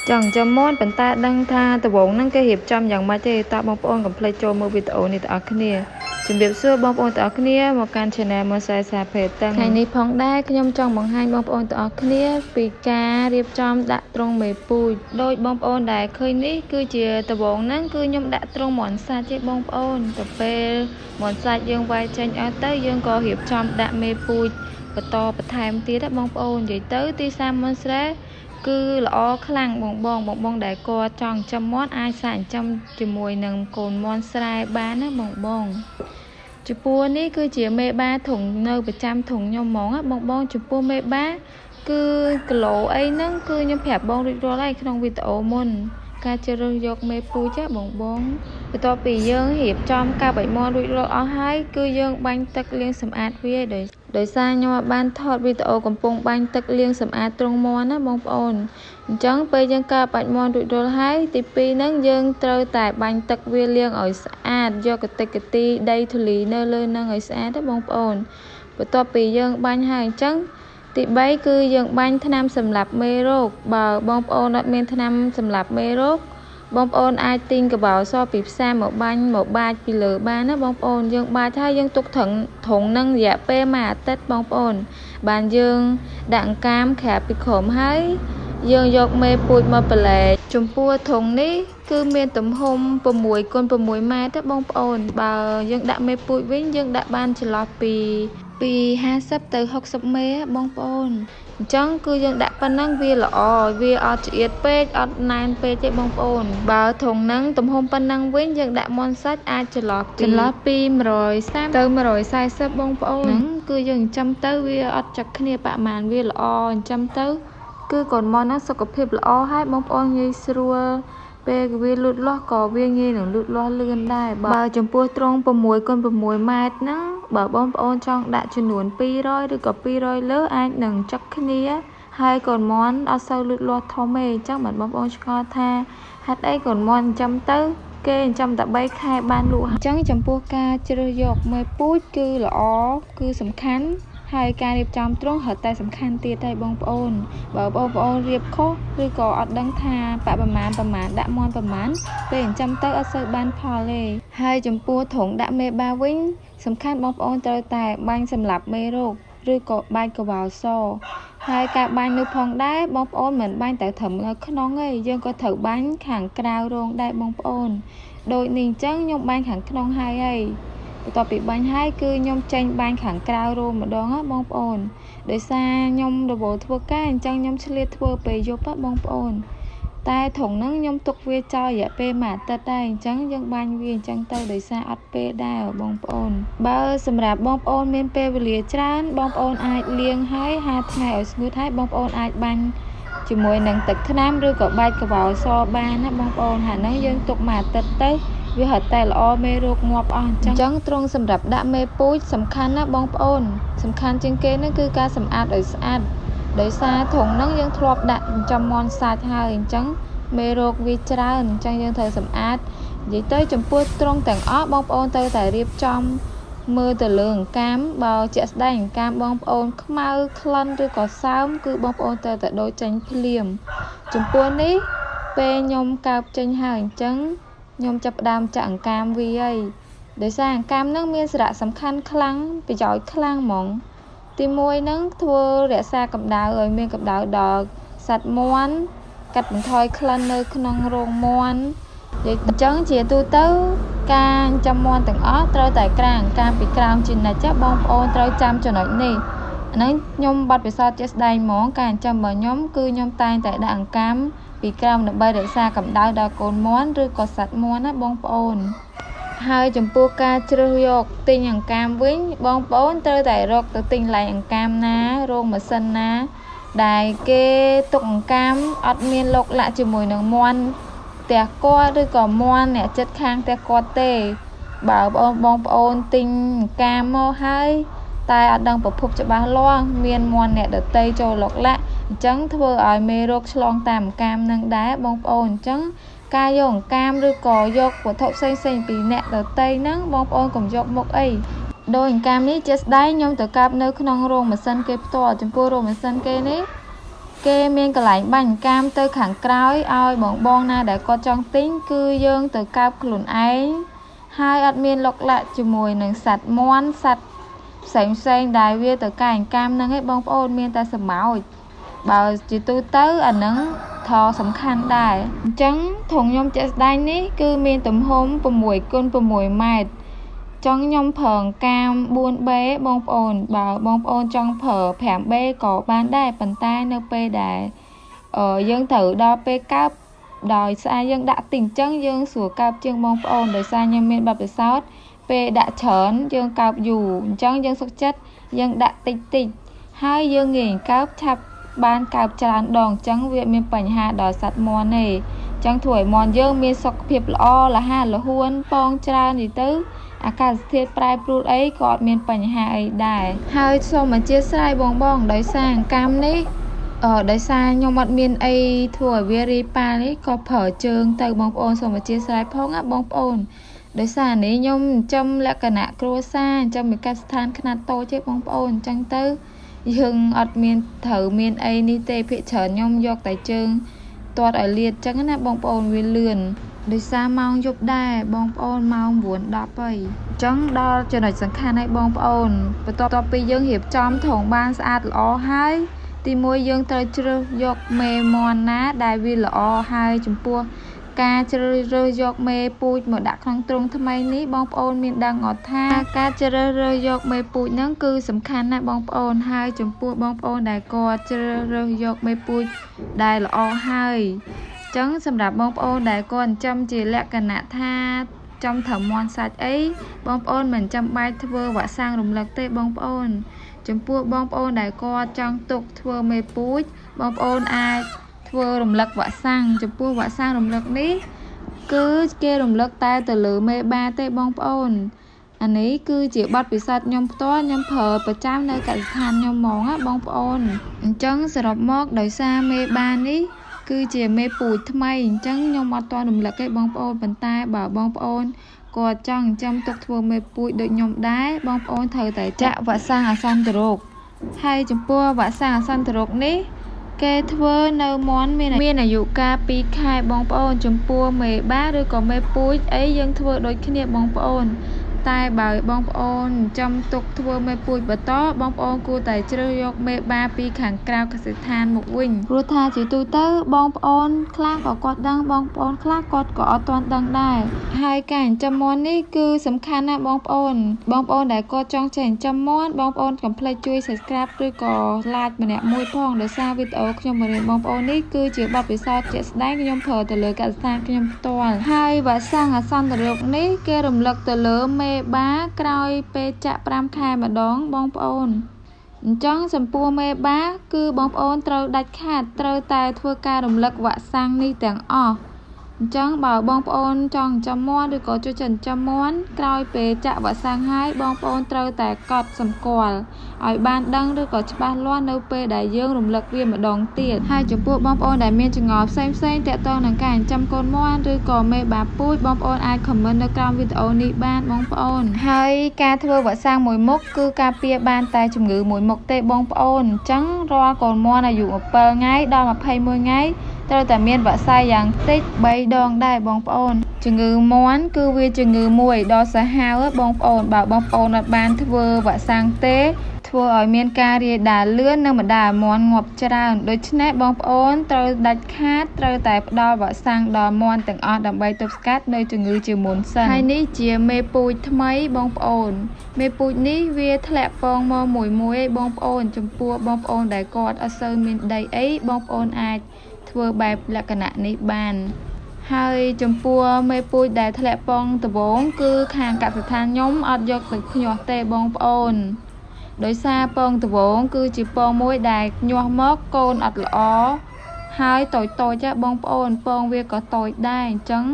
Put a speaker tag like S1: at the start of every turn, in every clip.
S1: chẳng cho món bản ta đăng tha từ bốn năng cái hiệp trămอย่างmai thế ta bong ôn cầm play cho mô video này ta kia chuẩn bị xưa bong ôn ta kia một can channel một sai sai phê tăng ngàyนี้phongได้ขยมจ้องมองให้บองโอนต่อគ្នាពីការរៀបចំដាក់ត្រង់មេពូជដោយបងប្អូនដែលឃើញនេះគឺជាដបងហ្នឹងគឺខ្ញុំដាក់ត្រង់មន់សាច់ទេបងប្អូនទៅពេលមន់សាច់យើងវាយចេញអត់ទៅយើងក៏រៀបចំដាក់មេពូជបន្តបន្ថែមទៀតណាបងប្អូននិយាយទៅទីសាមន់ស្រែគឺល្អខ្លាំងបងដែលគាត់ចង់ចាំមាត់អាចសាច់ចាំជាមួយនឹងកូនមាន់ស្រែបានណាបងចំពោះនេះគឺជាមេបាធុងនៅប្រចាំធុងខ្ញុំហ្មងណាបងចំពោះមេបាគឺគីឡូអីហ្នឹងគឺខ្ញុំប្រាប់បងរួចរាល់ហើយក្នុងវីដេអូមុនការជ្រើសរើសយកមេពូជចាបងបន្ទាប់ពីយើងរៀបចំការបៃមន់រួចរាល់អស់ហើយគឺយើងបាញ់ទឹកលាងសម្អាតវាដោយសារខ្ញុំបានថតវីដេអូកំពុងបាញ់ទឹកលាងសម្អាតទ្រង់មាន់ណាបងប្អូនអញ្ចឹងពេលយើងកាប់បាច់មាន់រួចរាល់ហើយទី2ហ្នឹងយើងត្រូវតែបាញ់ទឹកវាលាងឲ្យស្អាតយកកតិកទីដីធូលីនៅលើហ្នឹងឲ្យស្អាតណាបងប្អូនបន្ទាប់ពីយើងបាញ់ហើយអញ្ចឹងទី3គឺយើងបាញ់ថ្នាំសម្លាប់មេរោគបើបងប្អូនអត់មានថ្នាំសម្លាប់មេរោគបងប្អូនអាចទិញកបោសពីផ្សារមកបាញ់មកបាចពីលើបានណាបងប្អូនយើងបាចហើយយើងទុកធុងនឹងរយៈពេល1អាទិត្យបងប្អូនបានយើងដាក់អង្កាមក្រាបពីក្រោមហើយយើងយកមេពូជមកប្រឡែកចំពោះធុងនេះគឺមានទំហំ6x6 ម៉ែត្របងប្អូនបើយើងដាក់មេពូជវិញយើងដាក់បានចន្លោះពី50ទៅ60មេបងប្អូនអញ្ចឹងគឺយើងដាក់ប៉ុណ្ណឹងវាល្អវាអត់ឆ្អៀតពេកអត់ណែនពេកទេបងប្អូនបើធុងហ្នឹងទំហំប៉ុណ្ណឹងវិញយើងដាក់មាន់សាច់អាចចន្លោះពី130ទៅ140បងប្អូនហ្នឹងគឺយើងចិញ្ចឹមទៅវាអត់ចាក់គ្នាប្រហែលវាល្អចិញ្ចឹមទៅគឺកូនមាន់ហ្នឹងសុខភាពល្អហើយបងប្អូនងាយស្រួលពេលវាលូតលាស់ក៏វាងាយនឹងលូតលាស់លឿនដែរបើចំពោះត្រង់6x6 ម៉ែត្រហ្នឹងបើបងប្អូនចង់ដាក់ចំនួន200ឬក៏200លើអាចនឹងចឹកគ្នាហើយកូនមាន់អត់សូវលូតលាស់ធំទេអញ្ចឹងបាទបងប្អូនឆ្ងល់ថាហេតុអីកូនមាន់ចិញ្ចឹមទៅគេចិញ្ចឹមតែ3ខែបានលក់អញ្ចឹងចំពោះការជ្រើសយកមេពូជគឺល្អគឺសំខាន់ហើយការរៀបចំទ្រង់ហត់តែសំខាន់ទៀតដែរបងប្អូនបើបងប្អូនរៀបខុសឬក៏អត់ដឹងថាប្រមាណដាក់មាន់ប្រមាណពេលចិញ្ចឹមទៅអត់សូវបានផលទេហើយចំពោះធុងដាក់មេបាវិញសំខាន់បងប្អូនត្រូវតែបាញ់សម្លាប់មេរោគឬក៏បាញ់កវ៉ាល់សហើយការបាញ់នៅផងដែរបងប្អូនមិនបាញ់តែត្រឹមនៅក្នុងទេយើងក៏ត្រូវបាញ់ខាងក្រៅរោងដែរបងប្អូនដូចនេះអញ្ចឹងខ្ញុំបាញ់ខាងក្នុងហើយបន្ទាប់ពីបាញ់ហើយគឺខ្ញុំចេញបាញ់ខាងក្រៅរោងម្ដងណាបងប្អូនដោយសារខ្ញុំរវល់ធ្វើការអញ្ចឹងខ្ញុំឆ្លៀតធ្វើពេលយប់បងប្អូនតែធុងហ្នឹងខ្ញុំទុកវាចោលរយៈពេល1អាទិត្យដែរអញ្ចឹងយើងបាញ់វាអញ្ចឹងទៅដោយសារអត់ពេលដែរបងប្អូនបើសម្រាប់បងប្អូនមានពេលវេលាច្រើនបងប្អូនអាចលាងហើយ5ថ្ងៃឲ្យស្ងួតហើយបងប្អូនអាចបាញ់ជាមួយនឹងទឹកថ្នាំឬក៏បាច់កវ៉ាល់សបានណាបងប្អូនហើយហ្នឹងយើងទុក1អាទិត្យទៅវាហត់តែល្អមេរោគងាប់អស់អញ្ចឹងត្រង់សម្រាប់ដាក់មេពូជសំខាន់ណាបងប្អូនសំខាន់ជាងគេនោះគឺការសម្អាតឲ្យស្អាតដោយសារធុងហ្នឹងយើងធ្លាប់ដាក់ចិញ្ចឹមមាន់សាច់ហើយអញ្ចឹងមេរោគវាច្រើនអញ្ចឹងយើងត្រូវសម្អាតនិយាយទៅចំពោះត្រង់ទាំងអស់បងប្អូនត្រូវតែរៀបចំមើលទៅលើអង្កាមបើជាក់ស្ដែងអង្កាមបងប្អូនខ្មៅក្លិនឬក៏សើមគឺបងប្អូនត្រូវតែដូរចេញភ្លាមចំពោះនេះពេលខ្ញុំកើបចេញហើយអញ្ចឹងខ្ញុំចាប់ផ្ដើមចាក់អង្កាមវាហើយដោយសារអង្កាមហ្នឹងមានសារៈសំខាន់ខ្លាំងប្រយោជន៍ខ្លាំងហ្មងទី1ហ្នឹងធ្វើរក្សាកម្ដៅឲ្យមានកម្ដៅដល់សត្វមាន់កាត់បន្ថយក្លិននៅក្នុងរោងមាន់និយាយអញ្ចឹងជាទូទៅការចិញ្ចឹមមាន់ទាំងអស់ត្រូវតែក្រាងអង្កាមពីក្រោមជានិច្ចបងប្អូនត្រូវចាំចំណុចនេះអាហ្នឹងខ្ញុំបាត់ពិសោធន៍ជាក់ស្ដែងហ្មងការចិញ្ចឹមរបស់ខ្ញុំគឺខ្ញុំតែងតែដាក់អង្កាមពីក្រោមដើម្បីរក្សាកម្ដៅដល់កូនមាន់ឬក៏សត្វមាន់ណាបងប្អូនហើយចំពោះការជ្រើសយកទិញអង្កាមវិញបងប្អូនត្រូវតែរកទៅទិញកន្លែងអង្កាមណារោងម៉ាស៊ីនណាដែលគេទុកអង្កាមអត់មានឡុកលាក់ជាមួយនឹងមាន់ផ្ទះគាត់ឬក៏មាន់អ្នកចិត្តខាងផ្ទះគាត់ទេបើបងប្អូនទិញអង្កាមមកហើយតែអត់ដឹងប្រភពច្បាស់លាស់មានមាន់អ្នកដតីចូលឡុកលាក់អញ្ចឹងធ្វើឲ្យមេរោគឆ្លងតាមអង្កាមនឹងដែរបងប្អូនអញ្ចឹងការយកអង្កាមឬក៏យកវត្ថុផ្សេងពីអ្នកដតីហ្នឹងបងប្អូនកុំយកមកអីដោយអង្កាមនេះជាស្ដែងខ្ញុំទៅកាប់នៅក្នុងរោងម៉ាស៊ីនគេផ្ទាល់ចំពោះរោងម៉ាស៊ីនគេនេះ គេមានកន្លែងបាញ់កាមទៅខាងក្រោយឲ្យបងណាដែលគាត់ចង់ទិញគឺយើងទៅកើបខ្លួនឯងហើយអត់មានលុកលាក់ជាមួយនឹងសត្វមាន់សត្វផ្សេងដែលវាទៅកែងកាមហ្នឹងឯងបងប្អូនមានតែសម្ោចបើជាទូទៅអាហ្នឹងថតសំខាន់ដែរអញ្ចឹងធុងខ្ញុំជាក់ស្ដែងនេះគឺមានទំហំ 6x6 ម៉ែត្រចង់ខ្ញុំប្រើកាម 4B បងប្អូនបើបងប្អូនចង់ប្រើ 5B ក៏បានដែរប៉ុន្តែនៅពេលដែលយើងត្រូវដល់ពេលកើបដោយសារយើងដាក់ទីអញ្ចឹងយើងស្រួលកើបជាងបងប្អូនដោយសារខ្ញុំមានបទពិសោធន៍ពេលដាក់ច្រើនយើងកើបយូរអញ្ចឹងយើងសុខចិត្តយើងដាក់តិចហើយយើងងាយកើបឆាប់បានកើបច្រើនដងអញ្ចឹងវាមានបញ្ហាដល់សត្វមាន់ទេអញ្ចឹងធ្វើឲ្យមាន់យើងមានសុខភាពល្អរហ័សរហួនពងច្រើននិយាយទៅអាកាសធាតុប្រែប្រួលអីក៏អត់មានបញ្ហាអីដែរហើយសូមអធិស្ឋានបងដោយសារកម្មនេះដោយសារខ្ញុំអត់មានអីធ្វើឲ្យវារីប៉ានេះក៏ប្រើជើងទៅបងប្អូនសូមអធិស្ឋានផងណាបងប្អូនដោយសារនេះខ្ញុំចំលក្ខណៈគ្រួសារចំវិកស្ថានខ្នាតតូចទេបងប្អូនអញ្ចឹងទៅយើងអត់មានត្រូវមានអីនេះទេភាគច្រើនខ្ញុំយកតែជើងទាត់ឲ្យលាតអញ្ចឹងណាបងប្អូនវាលឿនដោយសារម៉ោងយប់ដែរបងប្អូនម៉ោង 9:10 ហើយអញ្ចឹងដល់ចំណុចសំខាន់ហើយបងប្អូនបន្ទាប់ពីយើងរៀបចំធុងបានស្អាតល្អហើយទី1យើងត្រូវជ្រើសយកមេមាន់ណាដែលវាល្អហើយចំពោះការជ្រើសរើសយកមេពូជមកដាក់ក្នុងទ្រុងថ្មីនេះបងប្អូនមានដឹងអត់ថាការជ្រើសរើសយកមេពូជហ្នឹងគឺសំខាន់ណាស់បងប្អូនហើយចំពោះបងប្អូនដែលគាត់ជ្រើសរើសយកមេពូជដែលល្អហើយអញ្ចឹងសម្រាប់បងប្អូនដែលគាត់ចិញ្ចឹមជាលក្ខណៈថាចំត្រូវមាន់សាច់អីបងប្អូនមិនចាំបាច់ធ្វើវ៉ាក់សាំងរំលឹកទេបងប្អូនចំពោះបងប្អូនដែលគាត់ចង់ទុកធ្វើមេពូជបងប្អូនអាចធ្វើរំលឹកវ៉ាក់សាំងចំពោះវ៉ាក់សាំងរំលឹកនេះគឺគេរំលឹកតែទៅលើមេបាទេបងប្អូនអានេះគឺជាបទពិសោធន៍ខ្ញុំផ្ទាល់ខ្ញុំប្រើប្រចាំនៅកសិដ្ឋានខ្ញុំហ្មងណាបងប្អូនអញ្ចឹងសរុបមកដោយសារមេបានេះគឺជាមេពូជថ្មីអញ្ចឹងខ្ញុំអត់ទាន់រំលឹកទេបងប្អូនប៉ុន្តែបើបងប្អូនគាត់ចង់ចិញ្ចឹមទុកធ្វើមេពូជដូចខ្ញុំដែរបងប្អូនត្រូវតែចាក់វ៉ាក់សាំងអាសន្នរោគហើយចំពោះវ៉ាក់សាំងអាសន្នរោគនេះគេធ្វើនៅមាន់មានអាយុកាល 2 ខែបងប្អូនចំពោះមេបាឬក៏មេពូជអីយើងធ្វើដូចគ្នាបងប្អូនតែបើបងប្អូនចំទុកធ្វើមេពូជបន្តបងប្អូនគួរតែជ្រើសយកមេបាពីខាងក្រៅកសិដ្ឋានមកវិញព្រោះថាជាទូទៅបងប្អូនខ្លះក៏គាត់ដឹងបងប្អូនខ្លះគាត់ក៏អត់ទាន់ដឹងដែរហើយការចិញ្ចឹមមាន់នេះគឺសំខាន់ណាស់បងប្អូនដែលគាត់ចង់ចិញ្ចឹមមាន់បងប្អូនកុំភ្លេចជួយ Subscribe ឬក៏ Like ម្នាក់មួយផងដោយសារវីដេអូខ្ញុំបង្រៀនបងប្អូននេះគឺជាបទពិសោធន៍ជាក់ស្ដែងខ្ញុំប្រើទៅលើកសិដ្ឋានខ្ញុំផ្ទាល់ហើយវ៉ាក់សាំងអាសន្នរោគនេះគេរំលឹកទៅលើមេបាក្រោយពេលចាក់ 5 ខែម្ដងបងប្អូនអញ្ចឹងចំពោះមេបាគឺបងប្អូនត្រូវដាច់ខាតត្រូវតែធ្វើការរំលឹកវ៉ាក់សាំងនេះទាំងអស់អញ្ចឹងបើបងប្អូនចង់ចិញ្ចឹមមាន់ឬក៏ជួយចិញ្ចឹមមាន់ក្រោយពេលចាក់វ៉ាក់សាំងហើយបងប្អូនត្រូវតែកត់សម្គាល់ឲ្យបានដឹងឬក៏ច្បាស់លាស់នៅពេលដែលយើងរំលឹកវាម្ដងទៀតហើយចំពោះបងប្អូនដែលមានចម្ងល់ផ្សេងទាក់ទងនឹងការចិញ្ចឹមកូនមាន់ឬក៏មេបាពូជបងប្អូនអាច comment នៅក្រោមវីដេអូនេះបានបងប្អូនហើយការធ្វើវ៉ាក់សាំងមួយមុខគឺការពារបានតែជំងឺមួយមុខទេបងប្អូនអញ្ចឹងរាល់កូនមាន់អាយុ 7 ថ្ងៃដល់ 21 ថ្ងៃត្រូវតែមានវ៉ាក់សាំងយ៉ាងតិច 3 ដងដែរបងប្អូនជំងឺមាន់គឺវាជំងឺមួយដ៏សាហាវបងប្អូនបើបងប្អូនអត់បានធ្វើវ៉ាក់សាំងទេធ្វើឲ្យមានការរាលដាលលឿននិងបណ្ដាលឲ្យមាន់ងាប់ច្រើនដូច្នេះបងប្អូនត្រូវដាច់ខាតត្រូវតែផ្ដល់វ៉ាក់សាំងដល់មាន់ទាំងអស់ដើម្បីទប់ស្កាត់នៅជំងឺជាមុនសិនហើយនេះជាមេពូជថ្មីបងប្អូនមេពូជនេះវាធ្លាក់ពងមកមួយឯងបងប្អូនចំពោះបងប្អូនដែលគាត់អត់សូវមានដីអីបងប្អូនអាចធ្វើបែបលក្ខណៈនេះបានហើយចំពោះមេពូជដែលធ្លាក់ពងដំបូងគឺខាងកសិដ្ឋានខ្ញុំអត់យកទៅញាស់ទេបងប្អូនដោយសារពងដំបូងគឺជាពងមួយដែលញាស់មកកូនអត់ល្អហើយតូចចាបងប្អូនពងវាក៏តូចដែរអញ្ចឹង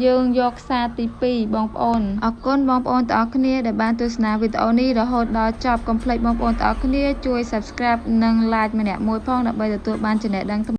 S1: យើងយកខ្សែទី2បងប្អូនអរគុណបងប្អូនទាំងអស់គ្នាដែលបានទស្សនាវីដេអូនេះរហូតដល់ចប់កុំភ្លេចបងប្អូនទាំងអស់គ្នាជួយ Subscribe និង Like ម្នាក់មួយផងដើម្បីទទួលបានចំណេះដឹង